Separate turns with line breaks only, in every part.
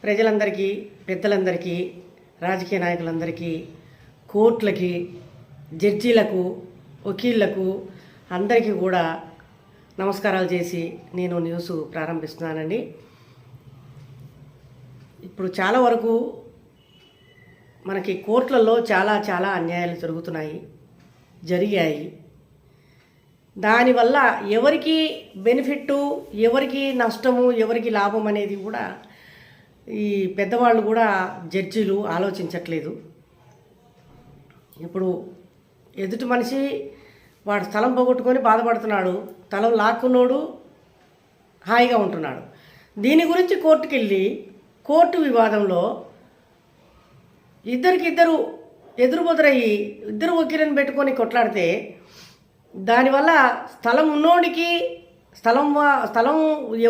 ప్రజలందరికీ, పెద్దలందరికీ, రాజకీయ నాయకులందరికీ, కోర్టులకి, జడ్జీలకు, వకీళ్లకు అందరికీ కూడా నమస్కారాలు చేసి నేను న్యూస్ ప్రారంభిస్తున్నానండి. ఇప్పుడు చాలా వరకు మనకి కోర్టులలో చాలా అన్యాయాలు జరిగాయి. దానివల్ల ఎవరికి బెనిఫిట్, ఎవరికి నష్టము, ఎవరికి లాభం అనేది కూడా ఈ పెద్దవాళ్ళు కూడా జడ్జీలు ఆలోచించట్లేదు. ఇప్పుడు ఎదుటి మనిషి వాడు స్థలం పోగొట్టుకొని బాధపడుతున్నాడు, స్థలం లాక్కున్నోడు హాయిగా ఉంటున్నాడు. దీని గురించి కోర్టుకు వెళ్ళి కోర్టు వివాదంలో ఇద్దరికిద్దరు ఎదురుబొదురయ్యి ఇద్దరు వకీలను పెట్టుకొని కొట్లాడితే దానివల్ల స్థలం ఉన్నోడికి స్థలం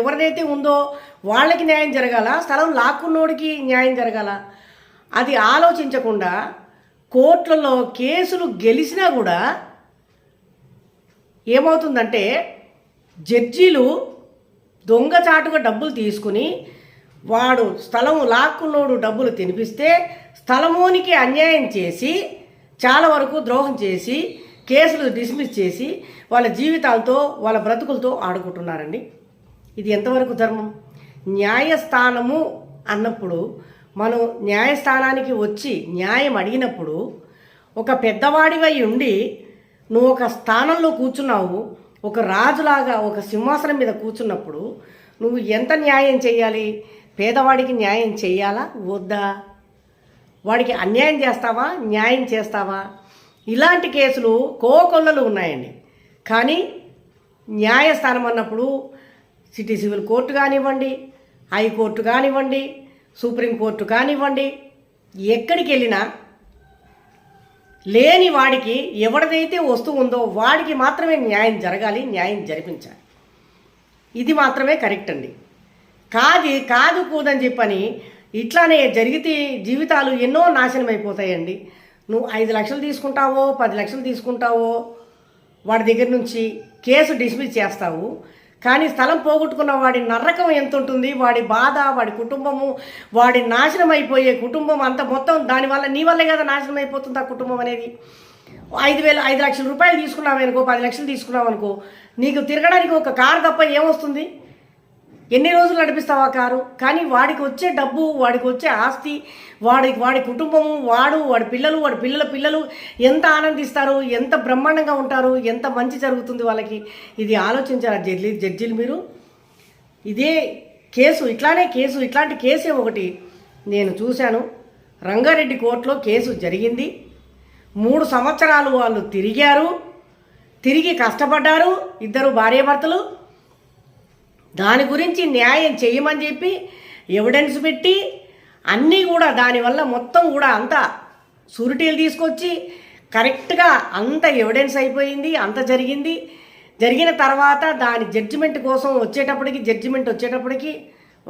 ఎవరిదైతే ఉందో వాళ్ళకి న్యాయం జరగాల, స్థలం లాక్కున్నోడికి న్యాయం జరగాల, అది ఆలోచించకుండా కోర్టులలో కేసులు గెలిచినా కూడా ఏమవుతుందంటే జడ్జీలు దొంగచాటుగా డబ్బులు తీసుకుని వాడు స్థలం లాక్కున్నోడు డబ్బులు తినిపిస్తే స్థలమోనికి అన్యాయం చేసి చాలా వరకు ద్రోహం చేసి కేసులు డిస్మిస్ చేసి వాళ్ళ జీవితాలతో వాళ్ళ బ్రతుకులతో ఆడుకుంటున్నారండి. ఇది ఎంతవరకు ధర్మం? న్యాయస్థానము అన్నప్పుడు మనం న్యాయస్థానానికి వచ్చి న్యాయం అడిగినప్పుడు ఒక పెద్దవాడివై ఉండి నువ్వు ఒక స్థానంలో కూర్చున్నావు, ఒక రాజులాగా ఒక సింహాసనం మీద కూర్చున్నప్పుడు నువ్వు ఎంత న్యాయం చేయాలి? పేదవాడికి న్యాయం చేయాలా వద్దా? వాడికి అన్యాయం చేస్తావా, న్యాయం చేస్తావా? ఇలాంటి కేసులు కోకొల్లలు ఉన్నాయండి. కానీ న్యాయస్థానం అన్నప్పుడు సిటీ సివిల్ కోర్టు కానివ్వండి, హైకోర్టు కానివ్వండి, సుప్రీంకోర్టు కానివ్వండి, ఎక్కడికి వెళ్ళినా లేని వాడికి ఎవరిదైతే వస్తువు ఉందో వాడికి మాత్రమే న్యాయం జరగాలి, న్యాయం జరిపించాలి. ఇది మాత్రమే కరెక్ట్ అండి. కాదు కూదని చెప్పని ఇట్లానే జరిగితే జీవితాలు ఎన్నో నాశనం అయిపోతాయండి. నువ్వు 5 లక్షలు తీసుకుంటావో 10 లక్షలు తీసుకుంటావో వాడి దగ్గర నుంచి కేసు డిస్మిస్ చేస్తావు, కానీ స్థలం పోగొట్టుకున్న వాడి నరకం ఎంత ఉంటుంది, వాడి బాధ, వాడి కుటుంబము, వాడి నాశనం అయిపోయే కుటుంబం అంత మొత్తం దానివల్ల నీ వల్లే కదా నాశనం అయిపోతుంది ఆ కుటుంబం అనేది. 5 లక్షల రూపాయలు తీసుకున్నావు అనుకో, 10 లక్షలు తీసుకున్నావు అనుకో, నీకు తిరగడానికి ఒక కారు తప్ప ఏమొస్తుంది? ఎన్ని రోజులు నడిపిస్తావు ఆ కారు? కానీ వాడికి వచ్చే డబ్బు, వాడికి వచ్చే ఆస్తి, వాడి కుటుంబము, వాడి పిల్లల పిల్లలు ఎంత ఆనందిస్తారు, ఎంత బ్రహ్మాండంగా ఉంటారు, ఎంత మంచి జరుగుతుంది వాళ్ళకి. ఇది ఆలోచించారా జడ్జీలు మీరు? ఇదే కేసు ఇట్లాంటి కేసే ఒకటి నేను చూశాను. రంగారెడ్డి కోర్టులో కేసు జరిగింది. 3 సంవత్సరాలు వాళ్ళు తిరిగి కష్టపడ్డారు, ఇద్దరు భార్యాభర్తలు. దాని గురించి న్యాయం చేయమని చెప్పి ఎవిడెన్స్ పెట్టి అన్నీ కూడా దానివల్ల మొత్తం కూడా అంతా షూరిటీలు తీసుకొచ్చి కరెక్ట్గా అంత ఎవిడెన్స్ అయిపోయింది, అంత జరిగిన తర్వాత దాని జడ్జిమెంట్ వచ్చేటప్పటికి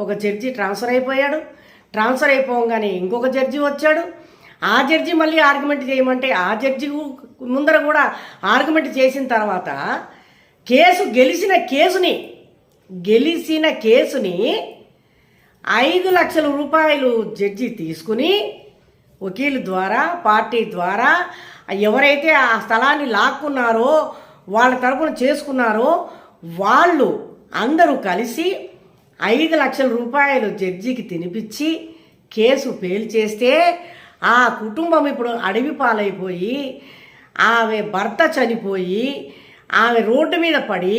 ఒక జడ్జి ట్రాన్స్ఫర్ అయిపోయాడు. ట్రాన్స్ఫర్ అయిపోగానే ఇంకొక జడ్జి వచ్చాడు. ఆ జడ్జి మళ్ళీ ఆర్గ్యుమెంట్ చేయమంటే ఆ జడ్జి ముందర కూడా ఆర్గ్యుమెంట్ చేసిన తర్వాత గెలిచిన కేసుని 5 లక్షల రూపాయలు జడ్జి తీసుకుని వకీలు ద్వారా, పార్టీ ద్వారా ఎవరైతే ఆ స్థలాన్ని లాక్కున్నారో వాళ్ళ తరపున చేసుకున్నారో వాళ్ళు అందరూ కలిసి 5 లక్షల రూపాయలు జడ్జికి తినిపించి కేసు ఫెయిల్ చేస్తే ఆ కుటుంబం ఇప్పుడు అడవి పాలైపోయి ఆమె భర్త చనిపోయి ఆమె రోడ్డు మీద పడి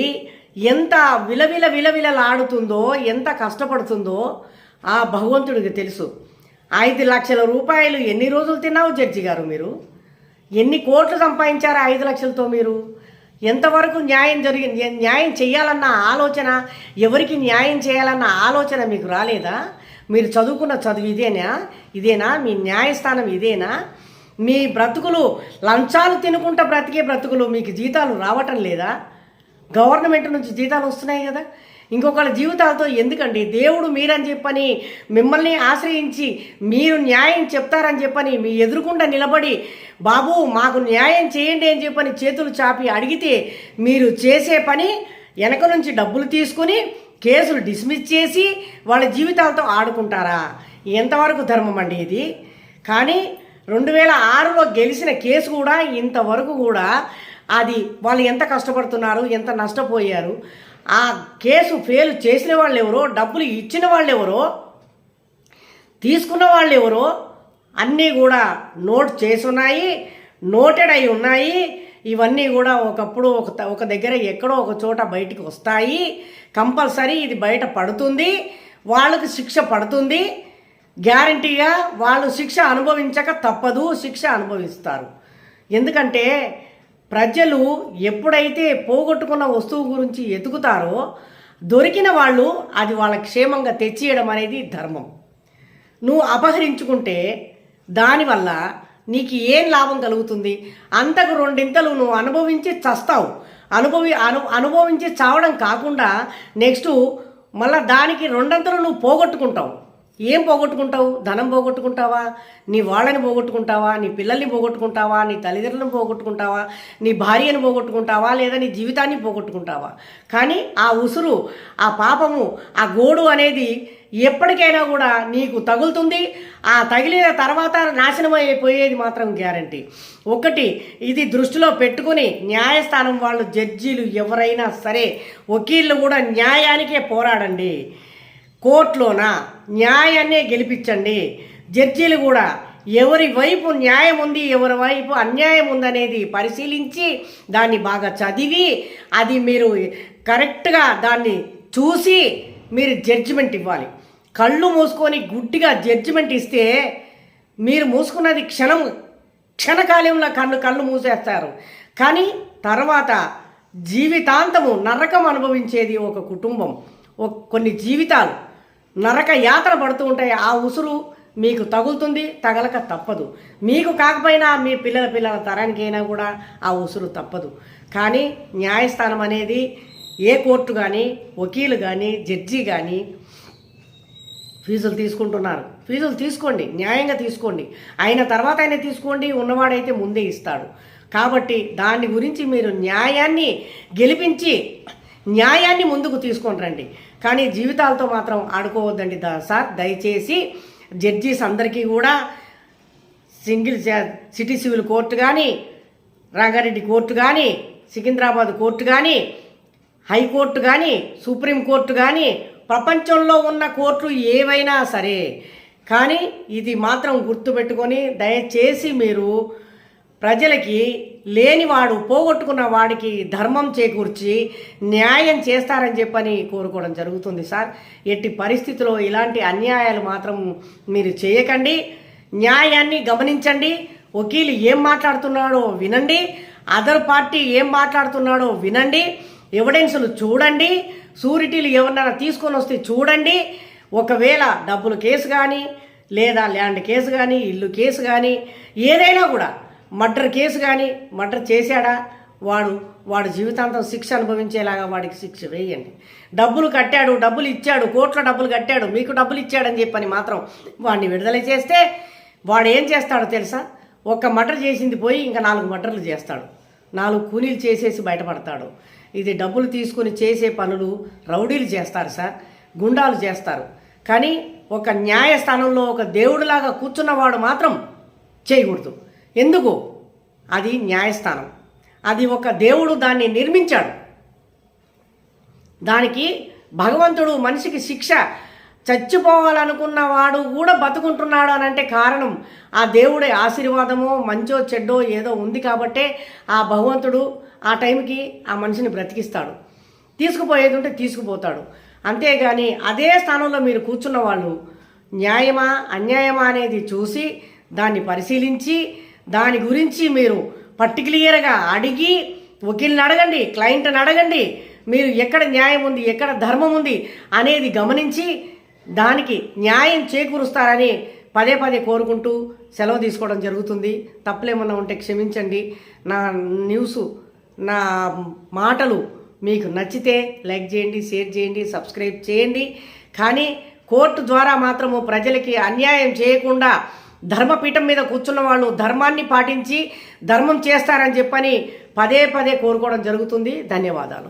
ఎంత విలవిలలాడుతుందో, ఎంత కష్టపడుతుందో ఆ భగవంతుడికి తెలుసు. 5 లక్షల రూపాయలు ఎన్ని రోజులు తిన్నావు జడ్జి గారు? మీరు ఎన్ని కోట్లు సంపాదించారు 5 లక్షలతో? మీరు ఎంతవరకు న్యాయం చేయాలన్న ఆలోచన, ఎవరికి న్యాయం చేయాలన్న ఆలోచన మీకు రాలేదా? మీరు చదువుకున్న చదువు ఇదేనా మీ న్యాయస్థానం? ఇదేనా మీ బ్రతుకులు? లంచాలు తినుకుంటా బ్రతికే బ్రతుకులు, మీకు జీతాలు రావటం లేదా? గవర్నమెంట్ నుంచి జీతాలు వస్తున్నాయి కదా. ఇంకొకళ్ళ జీవితాలతో ఎందుకండి? దేవుడు మీరని చెప్పని మిమ్మల్ని ఆశ్రయించి మీరు న్యాయం చెప్తారని చెప్పని మీ ఎదురుకుండా నిలబడి బాబు మాకు న్యాయం చేయండి అని చెప్పని చేతులు చాపి అడిగితే మీరు చేసే పని వెనక నుంచి డబ్బులు తీసుకుని కేసులు డిస్మిస్ చేసి వాళ్ళ జీవితాలతో ఆడుకుంటారా? ఎంతవరకు ధర్మం అండి ఇది? కానీ 2006లో గెలిచిన కేసు కూడా ఇంతవరకు కూడా అది వాళ్ళు ఎంత కష్టపడుతున్నారు, ఎంత నష్టపోయారు, ఆ కేసు ఫెయిల్ చేసిన వాళ్ళు ఎవరో, డబ్బులు ఇచ్చిన వాళ్ళు ఎవరో, తీసుకున్న వాళ్ళు ఎవరో అన్నీ కూడా నోట్ చేసి ఉన్నాయి, నోటెడ్ అయి ఉన్నాయి. ఇవన్నీ కూడా ఒకప్పుడు ఒక దగ్గర ఎక్కడో ఒక చోట బయటికి వస్తాయి. కంపల్సరీ ఇది బయట పడుతుంది, వాళ్ళకి శిక్ష పడుతుంది. గ్యారంటీగా వాళ్ళు శిక్ష అనుభవించక తప్పదు, శిక్ష అనుభవిస్తారు. ఎందుకంటే ప్రజలు ఎప్పుడైతే పోగొట్టుకున్న వస్తువు గురించి ఎతుకుతారో దొరికిన వాళ్ళు అది వాళ్ళ క్షేమంగా తెచ్చియడం అనేది ధర్మం. నువ్వు అపహరించుకుంటే దానివల్ల నీకు ఏం లాభం కలుగుతుంది? అంతకు రెండింతలు నువ్వు అనుభవించి చస్తావు. అనుభవించి చావడం కాకుండా నెక్స్ట్ మళ్ళీ దానికి రెండంతలు నువ్వు పోగొట్టుకుంటావు. ఏం పోగొట్టుకుంటావు? ధనం పోగొట్టుకుంటావా? నీ వాళ్ళని పోగొట్టుకుంటావా? నీ పిల్లల్ని పోగొట్టుకుంటావా? నీ తల్లిదండ్రులను పోగొట్టుకుంటావా? నీ భార్యను పోగొట్టుకుంటావా? లేదా నీ జీవితాన్ని పోగొట్టుకుంటావా? కానీ ఆ ఉసురు, ఆ పాపము, ఆ గోడు అనేది ఎప్పటికైనా కూడా నీకు తగులుతుంది. ఆ తగిలిన తర్వాత నాశనం అయిపోయేది మాత్రం గ్యారంటీ. ఒకటి ఇది దృష్టిలో పెట్టుకుని న్యాయస్థానం వాళ్ళు, జడ్జీలు ఎవరైనా సరే, వకీళ్ళు కూడా న్యాయానికే పోరాడండి. కోర్టులోన న్యాయాన్నే గెలిపించండి. జడ్జీలు కూడా ఎవరి వైపు న్యాయం ఉంది, ఎవరి వైపు అన్యాయం ఉందనేది పరిశీలించి దాన్ని బాగా చదివి అది మీరు కరెక్ట్గా దాన్ని చూసి మీరు జడ్జిమెంట్ ఇవ్వాలి. కళ్ళు మూసుకొని గుడ్డిగా జడ్జిమెంట్ ఇస్తే మీరు మూసుకున్నది క్షణకాలంలో కళ్ళు మూసేస్తారు. కానీ తర్వాత జీవితాంతము నరకం అనుభవించేది ఒక కుటుంబం, కొన్ని జీవితాలు నరక యాత్ర పడుతూ ఉంటాయి. ఆ ఉసురు మీకు తగులుతుంది, తగలక తప్పదు. మీకు కాకపోయినా మీ పిల్లల తరానికైనా కూడా ఆ ఉసురు తప్పదు. కానీ న్యాయస్థానం అనేది ఏ కోర్టు కానీ, వకీలు కానీ, జడ్జి కానీ ఫీజులు తీసుకుంటున్నారు. ఫీజులు తీసుకోండి, న్యాయంగా తీసుకోండి. అయిన తర్వాత అయినా తీసుకోండి, ఉన్నవాడైతే ముందే ఇస్తాడు. కాబట్టి దాని గురించి మీరు న్యాయాన్ని గెలిపించి న్యాయాన్ని ముందుకు తీసుకొని రండి. కానీ జీవితాలతో మాత్రం ఆడుకోవద్దండి సార్. దయచేసి జడ్జీస్ అందరికీ కూడా సింగిల్ సిటీ సివిల్ కోర్టు కానీ, రంగారెడ్డి కోర్టు కానీ, సికింద్రాబాద్ కోర్టు కానీ, హైకోర్టు కానీ, సుప్రీంకోర్టు కానీ, ప్రపంచంలో ఉన్న కోర్టులు ఏవైనా సరే, కానీ ఇది మాత్రం గుర్తుపెట్టుకొని దయచేసి మీరు ప్రజలకి లేనివాడు పోగొట్టుకున్న వాడికి ధర్మం చేకూర్చి న్యాయం చేస్తారని చెప్పని కోరుకోవడం జరుగుతుంది సార్. ఎట్టి పరిస్థితిలో ఇలాంటి అన్యాయాలు మాత్రం మీరు చేయకండి. న్యాయాన్ని గమనించండి. వకీలు ఏం మాట్లాడుతున్నాడో వినండి, అదర్ పార్టీ ఏం మాట్లాడుతున్నాడో వినండి, ఎవిడెన్సులు చూడండి, షూరిటీలు ఎవరినైనా తీసుకొని వస్తే చూడండి. ఒకవేళ డబ్బుల కేసు కానీ, లేదా ల్యాండ్ కేసు కానీ, ఇల్లు కేసు కానీ, ఏదైనా కూడా మర్డర్ కేసు కానీ, మర్డర్ చేశాడా వాడు జీవితాంతం శిక్ష అనుభవించేలాగా వాడికి శిక్ష వేయండి. డబ్బులు కట్టాడు, డబ్బులు ఇచ్చాడు, కోట్ల డబ్బులు కట్టాడు, మీకు డబ్బులు ఇచ్చాడని చెప్పని మాత్రం వాడిని విడుదల చేస్తే వాడు ఏం చేస్తాడో తెలుసా? ఒక్క మర్డర్ చేసింది పోయి ఇంకా 4 మర్డర్లు చేస్తాడు, 4 కూలీలు చేసేసి బయటపడతాడు. ఇది డబ్బులు తీసుకుని చేసే పనులు రౌడీలు చేస్తారు సార్, గుండాలు చేస్తారు. కానీ ఒక న్యాయస్థానంలో ఒక దేవుడిలాగా కూర్చున్నవాడు మాత్రం చేయకూడదు. ఎందుకు? అది న్యాయస్థానం, అది ఒక దేవుడు దాన్ని నిర్మించాడు. దానికి భగవంతుడు మనిషికి శిక్ష, చచ్చిపోవాలనుకున్న వాడు కూడా బతుకుంటున్నాడు అని అంటే కారణం ఆ దేవుడి ఆశీర్వాదమో మంచో చెడ్డో ఏదో ఉంది కాబట్టే ఆ భగవంతుడు ఆ టైంకి ఆ మనిషిని బ్రతికిస్తాడు. తీసుకుపోయేది ఉంటే తీసుకుపోతాడు. అంతేగాని అదే స్థానంలో మీరు కూర్చున్న వాళ్ళు న్యాయమా అన్యాయమా అనేది చూసి దాన్ని పరిశీలించి దాని గురించి మీరు పర్టిక్యులర్గా అడిగి వకీల్ని అడగండి, క్లయింట్ని అడగండి. మీరు ఎక్కడ న్యాయం ఉంది, ఎక్కడ ధర్మం ఉంది అనేది గమనించి దానికి న్యాయం చేకూరుస్తారని పదే కోరుకుంటూ సెలవు తీసుకోవడం జరుగుతుంది. తప్పులేమన్నా ఉంటే క్షమించండి. నా న్యూస్, నా మాటలు మీకు నచ్చితే లైక్ చేయండి, షేర్ చేయండి, సబ్స్క్రైబ్ చేయండి. కానీ కోర్టు ద్వారా మాత్రము ప్రజలకి అన్యాయం చేయకుండా ధర్మపీఠం మీద కూర్చున్న వాళ్ళు ధర్మాన్ని పాటించి ధర్మం చేస్తారని చెప్పని పదే కోరుకోవడం జరుగుతుంది. ధన్యవాదాలు.